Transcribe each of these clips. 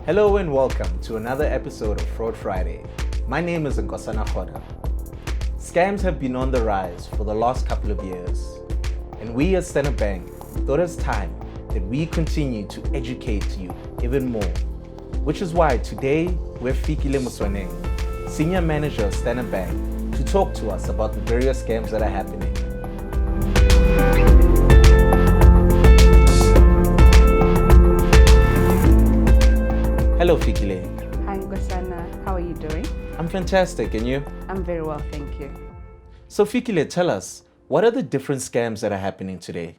Hello and welcome to another episode of Fraud Friday. My name is Nkosana Khoda. Scams have been on the rise for the last couple of years, and we at Standard Bank thought it's time that we continue to educate you even more, which is why today we're Fikile Muswaneng, Senior Manager of Standard Bank, to talk to us about the various scams that are happening. Hello Fikile. Hi Nkosana, how are you doing? I'm fantastic, and you? I'm very well, thank you. So Fikile, tell us, what are the different scams that are happening today?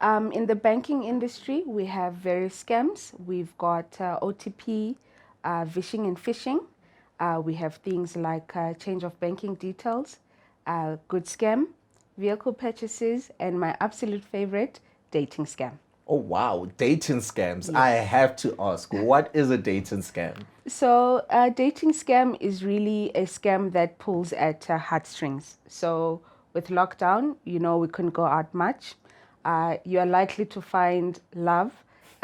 In the banking industry, we have various scams. We've got OTP, vishing and phishing. We have things like change of banking details, good scam, vehicle purchases, and my absolute favorite, dating scam. Oh wow, dating scams. Yes. I have to ask, what is a dating scam? So a dating scam is really a scam that pulls at heartstrings. So with lockdown, we couldn't go out much. You are likely to find love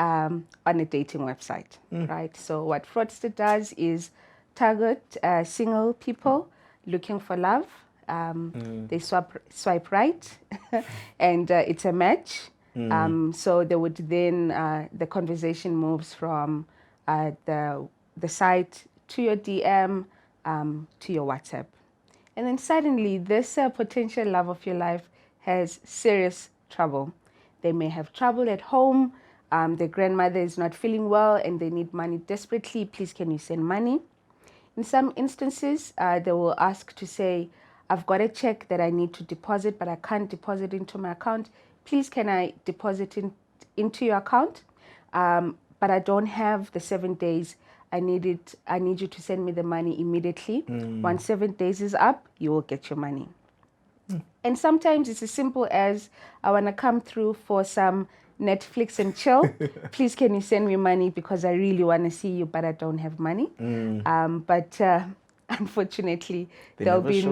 on a dating website, right? So what fraudster does is target single people looking for love. They swipe right, and it's a match. So they would then, the conversation moves from the site to your DM, to your WhatsApp. And then suddenly this potential love of your life has serious trouble. They may have trouble at home. Their grandmother is not feeling well and they need money desperately. Please, can you send money? In some instances, they will ask to say, I've got a check that I need to deposit, but I can't deposit into my account. Please, can I deposit into your account? But I don't have the 7 days. I need you to send me the money immediately. Once 7 days is up, you will get your money. And sometimes it's as simple as, I want to come through for some Netflix and chill. Please, can you send me money because I really want to see you, but I don't have money. But unfortunately, there'll be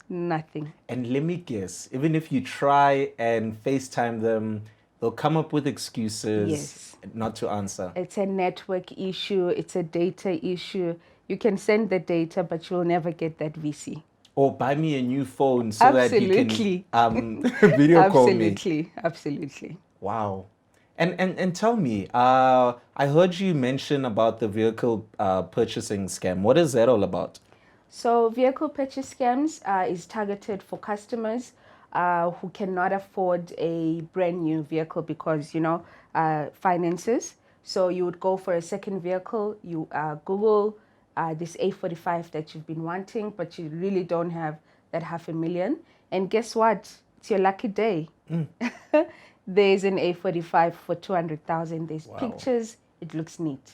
nothing. And let me guess, even if you try and FaceTime them, they'll come up with excuses not to answer. It's a network issue. It's a data issue. You can send the data, but you'll never get that VC. Or buy me a new phone so that you can video call me. Absolutely. Wow. And tell me, I heard you mention about the vehicle purchasing scam. What is that all about? So vehicle purchase scams is targeted for customers who cannot afford a brand new vehicle because, finances. So you would go for a second vehicle, you Google this A45 that you've been wanting, but you really don't have that $500,000. And guess what? It's your lucky day. There's an A45 for 200,000. There's pictures. It looks neat,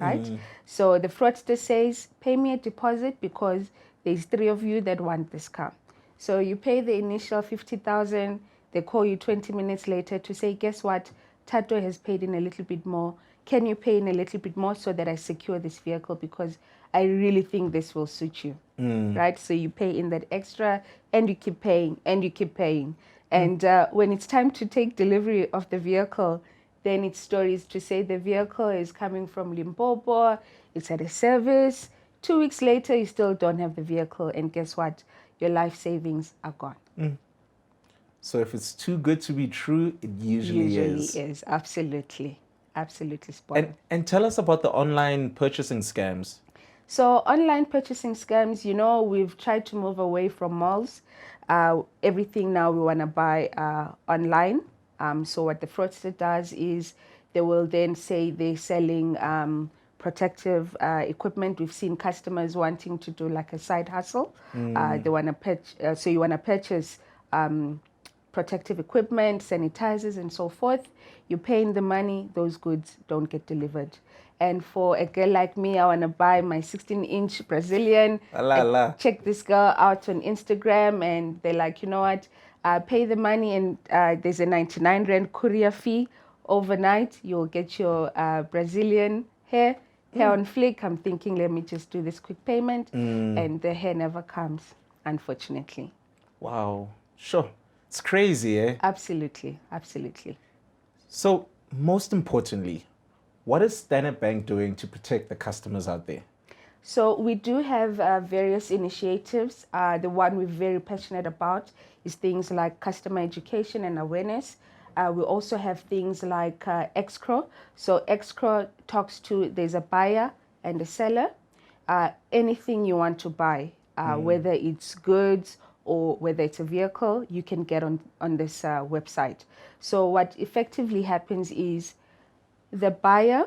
right? So the fraudster says, pay me a deposit because there's 3 of you that want this car. So you pay the initial 50,000. They call you 20 minutes later to say, guess what? Tato has paid in a little bit more. Can you pay in a little bit more so that I secure this vehicle because I really think this will suit you, right? So you pay in that extra and you keep paying and you keep paying. And when it's time to take delivery of the vehicle, then it's stories to say the vehicle is coming from Limpopo, it's at a service. 2 weeks later, you still don't have the vehicle. And guess what? Your life savings are gone. So if it's too good to be true, it usually is. Absolutely. Absolutely spot on. And tell us about the online purchasing scams. So online purchasing scams, we've tried to move away from malls. Everything now we want to buy online. So what the fraudster does is they will then say they're selling protective equipment. We've seen customers wanting to do like a side hustle. They want to so you want to purchase protective equipment, sanitizers, and so forth. You're paying the money, those goods don't get delivered. And for a girl like me, I want to buy my 16-inch Brazilian. Check this girl out on Instagram, and they're like, you know what? Pay the money, and there's a 99 Rand courier fee. Overnight, you'll get your Brazilian hair on flick. I'm thinking, let me just do this quick payment. And the hair never comes, unfortunately. Wow. Sure. It's crazy, eh? Absolutely, absolutely. So, most importantly, what is Standard Bank doing to protect the customers out there? So we do have various initiatives. The one we're very passionate about is things like customer education and awareness. We also have things like escrow. So escrow talks to, there's a buyer and a seller. Anything you want to buy, whether it's goods or whether it's a vehicle, you can get on this website. So what effectively happens is the buyer,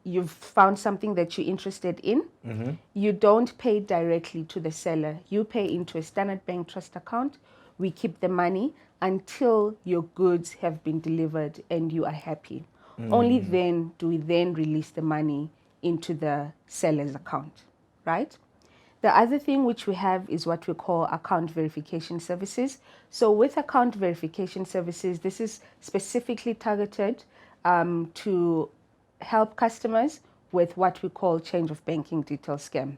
you've found something that you're interested in, you don't pay directly to the seller. You pay into a Standard Bank Trust account. We keep the money until your goods have been delivered and you are happy. Only then do we then release the money into the seller's account, right? The other thing which we have is what we call account verification services. So with account verification services, this is specifically targeted to help customers with what we call change of banking details scam.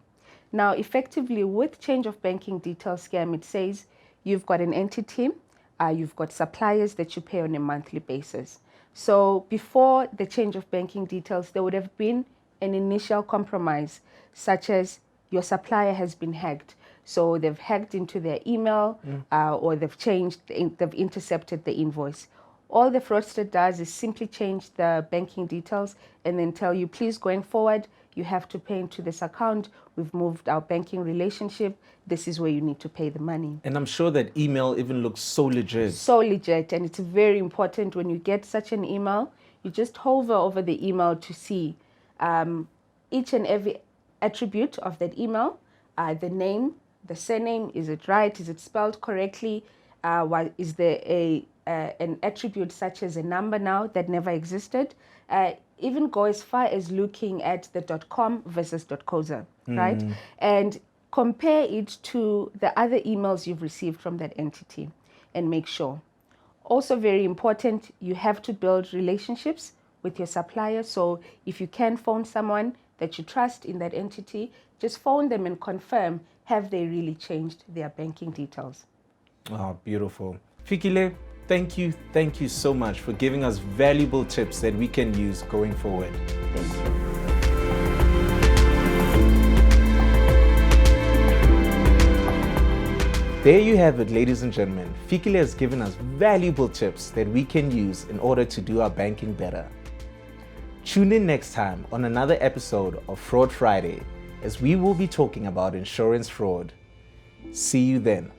Now, effectively with change of banking details scam, it says you've got an entity, you've got suppliers that you pay on a monthly basis. So before the change of banking details, there would have been an initial compromise, such as your supplier has been hacked. So they've hacked into their email or they've intercepted the invoice. All the fraudster does is simply change the banking details and then tell you, please, going forward, you have to pay into this account. We've moved our banking relationship. This is where you need to pay the money. And I'm sure that email even looks so legit. So legit. And it's very important when you get such an email, you just hover over the email to see each and every attribute of that email, the name, the surname, is it right? Is it spelled correctly? Is there an attribute such as a number now that never existed? Even go as far as looking at the .com versus .coza, right? And compare it to the other emails you've received from that entity and make sure. Also very important, you have to build relationships with your supplier. So if you can phone someone that you trust in that entity, just phone them and confirm, have they really changed their banking details? Oh, beautiful. Fikile, thank you so much for giving us valuable tips that we can use going forward. Thank you. There you have it, ladies and gentlemen. Fikile has given us valuable tips that we can use in order to do our banking better. Tune in next time on another episode of Fraud Friday, as we will be talking about insurance fraud. See you then.